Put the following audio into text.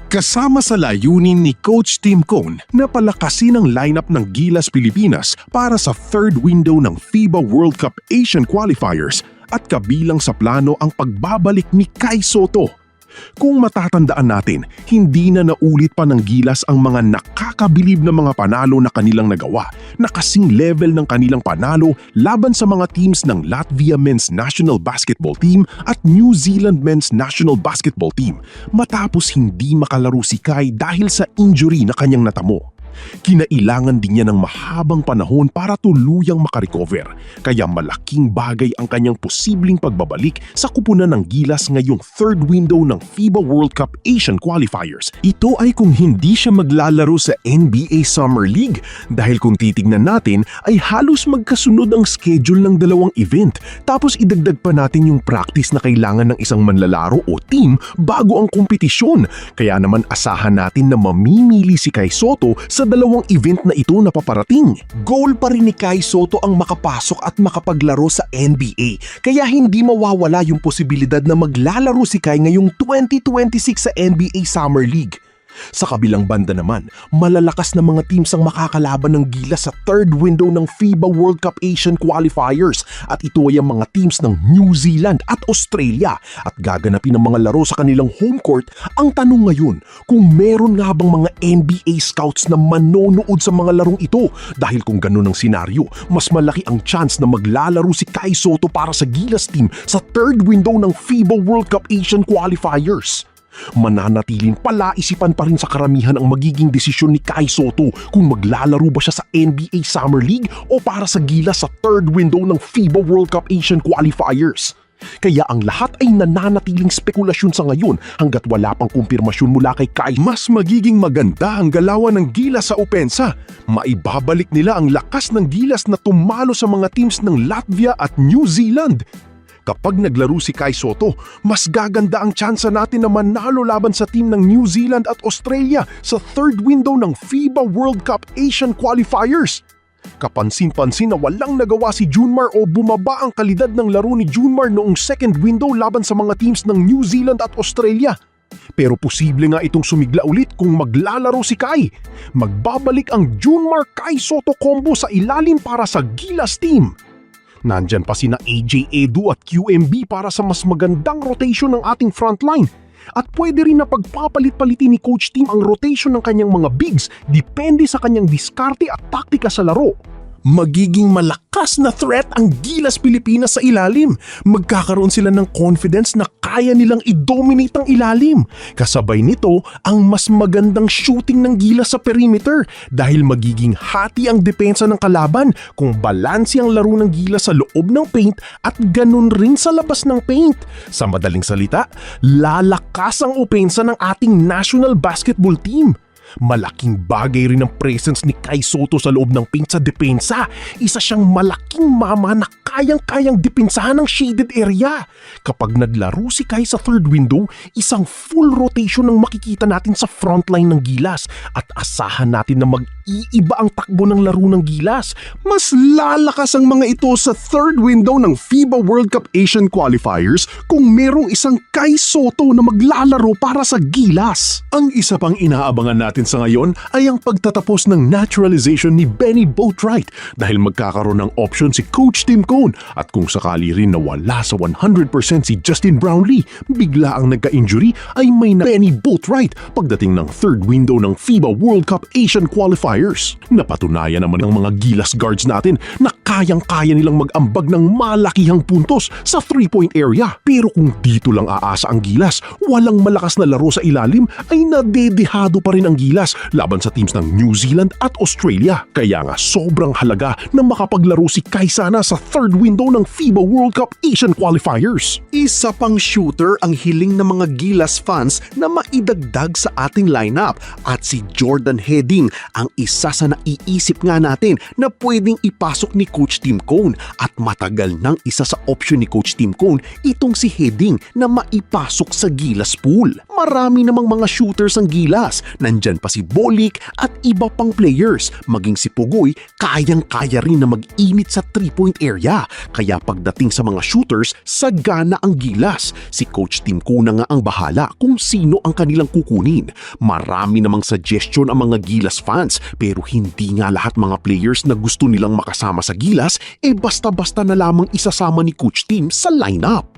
Kasama sa layunin ni Coach Tim Cone na palakasin ang lineup ng Gilas Pilipinas para sa third window ng FIBA World Cup Asian Qualifiers at kabilang sa plano ang pagbabalik ni Kai Sotto. Kung matatandaan natin, hindi na naulit pa ng Gilas ang mga nakakabilib na mga panalo na kanilang nagawa na kasing level ng kanilang panalo laban sa mga teams ng Latvia Men's National Basketball Team at New Zealand Men's National Basketball Team matapos hindi makalaro si Kai dahil sa injury na kanyang natamo. Kinailangan din niya ng mahabang panahon para tuluyang makarecover, kaya malaking bagay ang kanyang posibleng pagbabalik sa kupunan ng Gilas ngayong third window ng FIBA World Cup Asian Qualifiers. Ito ay kung hindi siya maglalaro sa NBA Summer League dahil kung titignan natin ay halos magkasunod ang schedule ng dalawang event, tapos idagdag pa natin yung practice na kailangan ng isang manlalaro o team bago ang kompetisyon. Kaya naman asahan natin na mamimili si Kai Sotto sa dalawang event na ito na paparating. Goal pa rin ni Kai Sotto ang makapasok at makapaglaro sa NBA, kaya hindi mawawala yung posibilidad na maglalaro si Kai ngayong 2026 sa NBA Summer League. Sa kabilang banda naman, malalakas na mga teams ang makakalaban ng Gilas sa third window ng FIBA World Cup Asian Qualifiers at ito ay ang mga teams ng New Zealand at Australia at gaganapin ang mga laro sa kanilang home court. Ang tanong ngayon, kung meron nga bang mga NBA scouts na manonood sa mga larong ito dahil kung ganun ang senaryo, mas malaki ang chance na maglalaro si Kai Sotto para sa Gilas team sa third window ng FIBA World Cup Asian Qualifiers. Mananatiling palaisipan pa rin sa karamihan ang magiging desisyon ni Kai Sotto kung maglalaro ba siya sa NBA Summer League o para sa Gilas sa third window ng FIBA World Cup Asian Qualifiers. Kaya ang lahat ay nananatiling spekulasyon sa ngayon hanggat wala pang kumpirmasyon mula kay Kai. Mas magiging maganda ang galawan ng Gilas sa opensa. Maibabalik nila ang lakas ng Gilas na tumalo sa mga teams ng Latvia at New Zealand. Kapag naglaro si Kai Sotto, mas gaganda ang tsansa natin na manalo laban sa team ng New Zealand at Australia sa third window ng FIBA World Cup Asian Qualifiers. Kapansin-pansin na walang nagawa si Junmar o bumaba ang kalidad ng laro ni Junmar noong second window laban sa mga teams ng New Zealand at Australia. Pero posible nga itong sumigla ulit kung maglalaro si Kai. Magbabalik ang Junmar-Kai Sotto combo sa ilalim para sa Gilas team. Nandyan pa sina AJ Edu at QMB para sa mas magandang rotation ng ating frontline. At pwede rin na pagpapalit-palitin ni Coach Tim ang rotation ng kanyang mga bigs depende sa kanyang diskarte at taktika sa laro. Magiging malakas na threat ang Gilas Pilipinas sa ilalim. Magkakaroon sila ng confidence na kaya nilang i-dominate ang ilalim. Kasabay nito ang mas magandang shooting ng Gilas sa perimeter dahil magiging hati ang depensa ng kalaban kung balanse ang laro ng Gilas sa loob ng paint at ganun rin sa labas ng paint. Sa madaling salita, lalakas ang opensa ng ating national basketball team. Malaking bagay rin ang presence ni Kai Sotto sa loob ng paint sa depensa. Isa siyang malaking mama na kayang-kayang depensahan ng shaded area. Kapag naglaro si Kai sa third window, isang full rotation ang makikita natin sa frontline ng Gilas at asahan natin na mag-iiba ang takbo ng laro ng Gilas. Mas lalakas ang mga ito sa third window ng FIBA World Cup Asian Qualifiers kung merong isang Kai Sotto na maglalaro para sa Gilas. Ang isa pang inaabangan natin sa ngayon ay ang pagtatapos ng naturalization ni Benny Boatwright dahil magkakaroon ng option si Coach Tim Cone at kung sakali rin na wala sa 100% si Justin Brownlee, bigla ang nagka-injury ay may na Benny Boatwright pagdating ng third window ng FIBA World Cup Asian Qualifiers. Napatunayan naman ng mga Gilas guards natin na kayang-kaya nilang mag-ambag ng malakihang puntos sa 3-point area. Pero kung dito lang aasa ang Gilas, walang malakas na laro sa ilalim ay nadedehado pa rin ang Gilas laban sa teams ng New Zealand at Australia. Kaya nga sobrang halaga na makapaglaro si Kai sana sa third window ng FIBA World Cup Asian Qualifiers. Isa pang shooter ang hiling ng mga Gilas fans na maidagdag sa ating lineup at si Jordan Heading ang isa sa naiisip nga natin na pwedeng ipasok ni Coach Tim Cone at matagal nang isa sa option ni Coach Tim Cone itong si Heding na maipasok sa Gilas pool. Marami namang mga shooters ang Gilas. Nandyan pa si Bolik at iba pang players. Maging si Pugoy, kayang-kaya rin na mag-init sa 3-point area. Kaya pagdating sa mga shooters, sagana ang Gilas. Si Coach Tim Cone na nga ang bahala kung sino ang kanilang kukunin. Marami namang suggestion ang mga Gilas fans pero hindi nga lahat mga players na gusto nilang makasama sa Gilas basta-basta na lamang isasama ni Coach Tim sa lineup.